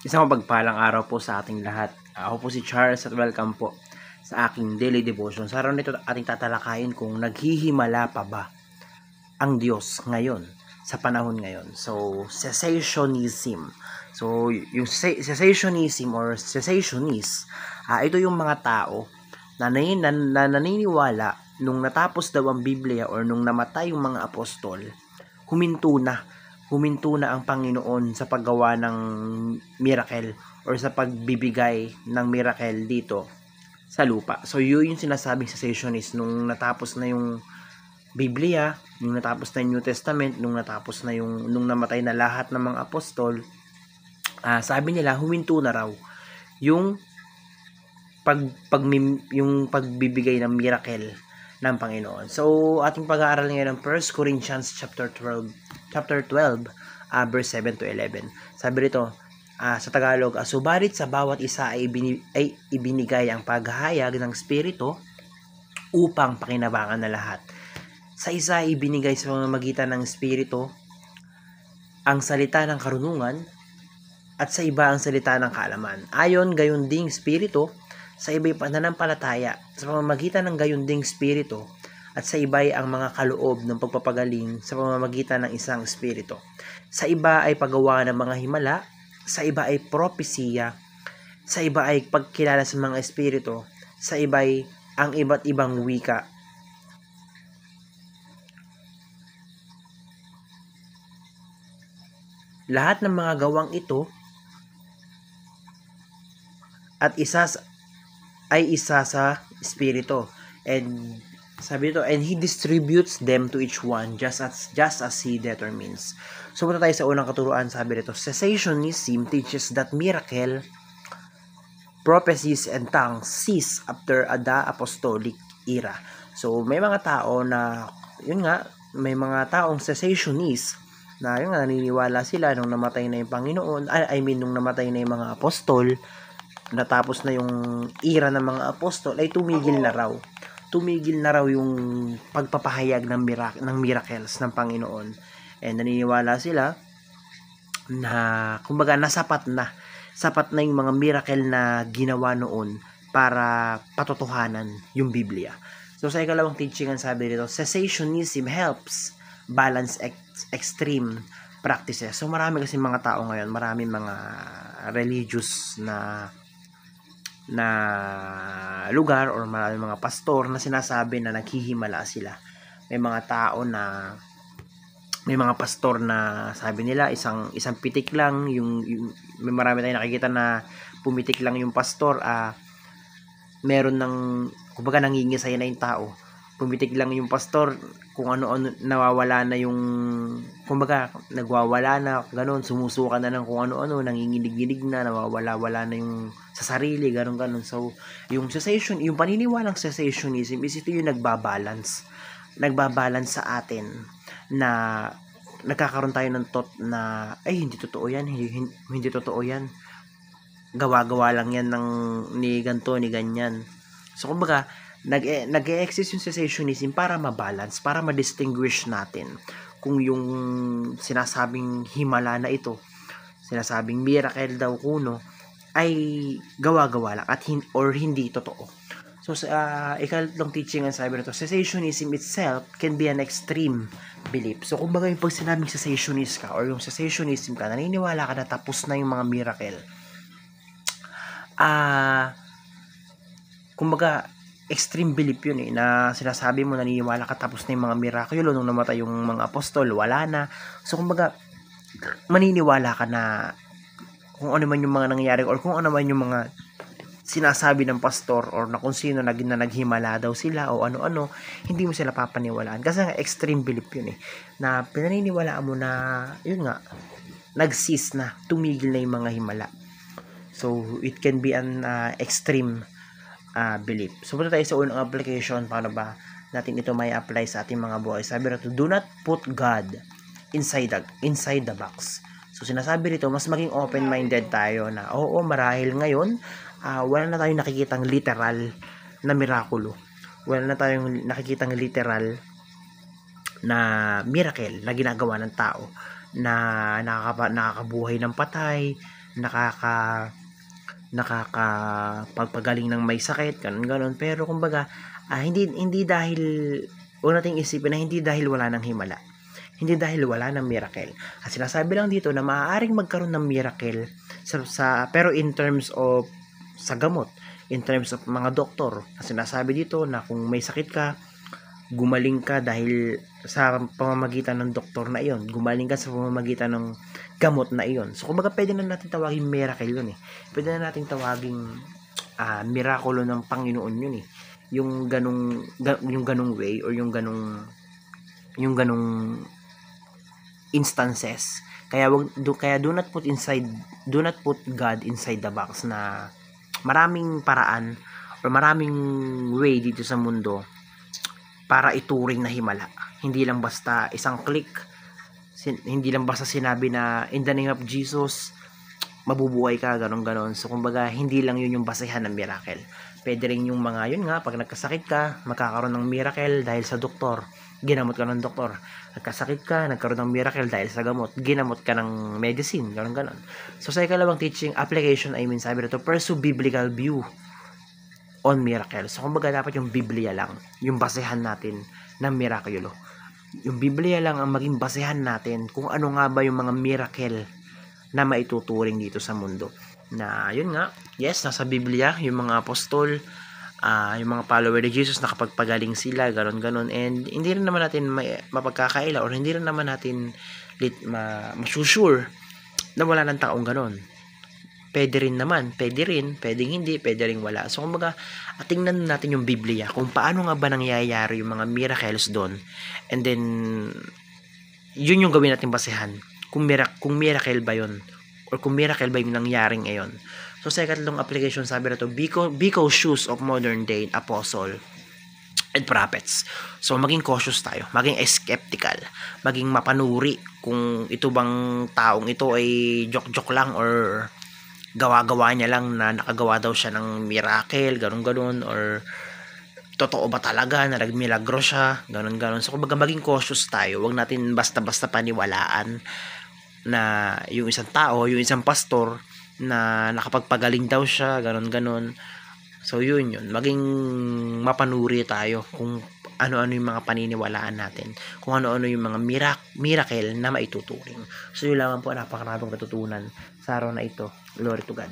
Isang mapagpalang araw po sa ating lahat. Ako po si Charles at welcome po sa aking daily devotion. Sa araw nito ating tatalakayin kung naghihimala pa ba ang Diyos ngayon, sa panahon ngayon. So, cessationism. So, yung cessationism or cessationist, ito yung mga tao na naniniwala nung natapos daw ang Biblia or nung namatay yung mga apostol, huminto na ang Panginoon sa paggawa ng miracle or sa pagbibigay ng miracle dito sa lupa. So yun yung sinasabing cessationist nung natapos na yung Biblia, nung natapos na yung New Testament, nung namatay na lahat ng mga apostol, sabi nila huminto na raw yung yung pagbibigay ng miracle ng Panginoon. So ating pag-aaral ngayon ng 1 Corinthians chapter 12 verse 7 to 11. Sabi rito sa Tagalog, subalit sa bawat isa ay ibinigay ang paghahayag ng Espiritu upang pakinabangan na lahat. Sa isa ay ibinigay sa pamamagitan ng Espiritu ang salita ng karunungan at sa iba ang salita ng kaalaman. Ayon gayon ding Espiritu, sa iba'y pananampalataya sa pamamagitan ng gayon ding Espiritu, at sa iba'y ang mga kaloob ng pagpapagaling sa pamamagitan ng isang Espiritu. Sa iba ay paggawa ng mga himala, sa iba ay propesiya, sa iba ay pagkilala sa mga Espiritu, sa iba ay ang iba't ibang wika. Lahat ng mga gawang ito at isa sa Espiritu. And sabi dito, and He distributes them to each one just as He determines. So punta tayo sa unang katuruan. Sabi dito, cessationism teaches that miracle, prophecies, and tongues cease after the apostolic era. So may mga tao na, may mga taong cessationist na naniniwala sila nung namatay na yung Panginoon, nung namatay na yung mga apostol, natapos na yung era ng mga apostol, ay tumigil na raw yung pagpapahayag ng miracles ng Panginoon. And naniniwala sila na kumbaga sapat na yung mga miracle na ginawa noon para patotohanan yung Biblia. So sa ikalawang teaching, sabi dito, cessationism helps balance extreme practices. So marami kasi mga tao ngayon, marami mga religious na lugar or marami mga pastor na sinasabi na naghihimala sila. May mga pastor na sabi nila isang pitik lang yung may marami tayong nakikita na pumitik lang yung pastor, meron ng kumbaga nangingisay na yung tao. Pumitik lang yung pastor, kung ano nawawala na yung kumbaga nagwawala na, ganoon, sumusuka na ng kung ano nanginginig na, nawawala na yung sa sarili, ganoon. So yung cessation, yung paniniwalang cessationism is ito yung nagbabalance sa atin, na nagkakaroon tayo ng thought na hindi totoo yan, hindi totoo yan, gawa lang yan ni ganto ni ganyan. So kumbaga nag-e-exist yung cessationism para mabalance, para ma-distinguish natin kung yung sinasabing himala na ito, sinasabing miracle daw kuno, ay gawa lang at or hindi totoo. So sa ikatlong teaching, ang sabi nito, cessationism itself can be an extreme belief. So kumbaga yung pag sinabing cessationist ka or yung cessationism ka, naniniwala ka na tapos na yung mga miracle, kumbaga extreme belief yun na sinasabi mo, naniniwala ka tapos na yung mga miracle nung namatay yung mga apostol, wala na. So kumbaga maniniwala ka na kung ano man yung mga nangyayari or kung ano man yung mga sinasabi ng pastor or na kung sino na naghimala daw sila o ano-ano, hindi mo sila papaniwalaan kasi nga extreme belief yun na pinaniniwalaan mo na yun nga, nag-cease na, tumigil na yung mga himala. So it can be an extreme belief. So punta tayo sa unang application, paano ba natin ito may apply sa ating mga buhay. Sabi rito, do not put God inside the box. So sinasabi rito, mas maging open-minded tayo na marahil ngayon wala na tayong nakikitang literal na mirakulo, wala na tayong nakikitang literal na miracle na ginagawa ng tao na nakakabuhay ng patay, nakakapagpagaling ng may sakit, ganun. Pero kumbaga, hindi dahil, huwag nating isipin na hindi dahil wala ng himala. Hindi dahil wala ng miracle. At sinasabi lang dito na maaaring magkaroon ng miracle pero in terms of sa gamot, in terms of mga doktor. Kasi sinasabi dito na kung may sakit ka, gumaling ka dahil sa pamamagitan ng doktor na iyon. Gumaling ka sa pamamagitan ng gamot na iyon. So, kumbaga, pwede na natin tawagin miracle yun eh. Pwede na natin tawagin mirakulo ng Panginoon yun eh. Yung ganung way or yung ganung instances. Kaya do not put God inside the box na maraming paraan or maraming way dito sa mundo para ituring na himala. Hindi lang basta isang click, hindi lang basta sinabi na in the name of Jesus mabubuhay ka, ganon. So kumbaga hindi lang yun yung basehan ng miracle. Pwede rin yung mga yun nga, pag nagkasakit ka, magkakaroon ng miracle dahil sa doktor, ginamot ka ng doktor. Nagkasakit ka, nagkaroon ng miracle dahil sa gamot, ginamot ka ng medicine, ganon. So sa ikalawang teaching application, sabi na to, pursue biblical view on miracle. So kumbaga dapat yung Biblia lang yung basehan natin ng mirakulo. Yung Biblia lang ang maging basehan natin kung ano nga ba yung mga miracle na maituturing dito sa mundo. Na yun nga, yes, nasa Biblia yung mga apostol, yung mga follower ni Jesus, nakapagpagaling sila, ganon. And hindi rin naman natin mapagkakaila or hindi rin naman natin masusure na wala ng taong ganon. Pwede rin, pwedeng hindi, pwede rin wala. So kumbaga, tingnan natin yung Biblia kung paano nga ba nangyayari yung mga miracles doon. And then yun yung gawin natin basehan kung miracle ba yun or kung miracle ba yung nangyaring ngayon. So sa ikatlong application, sabi na to, be cautious of modern day apostle and prophets. So maging cautious tayo, maging skeptical, maging mapanuri kung ito bang taong ito ay joke lang or gawa-gawa niya lang na nakagawa daw siya ng miracle, ganon, or totoo ba talaga na nagmilagro siya, ganon. So kumbaga maging cautious tayo, wag natin basta-basta paniwalaan na yung isang tao, yung isang pastor na nakapagpagaling daw siya, ganon. So yun, maging mapanuri tayo kung ano-ano yung mga paniniwalaan natin, kung ano-ano yung mga miracle na maituturing. So yun lamang po, napakaraming natutunan sa araw na ito. Glory to God.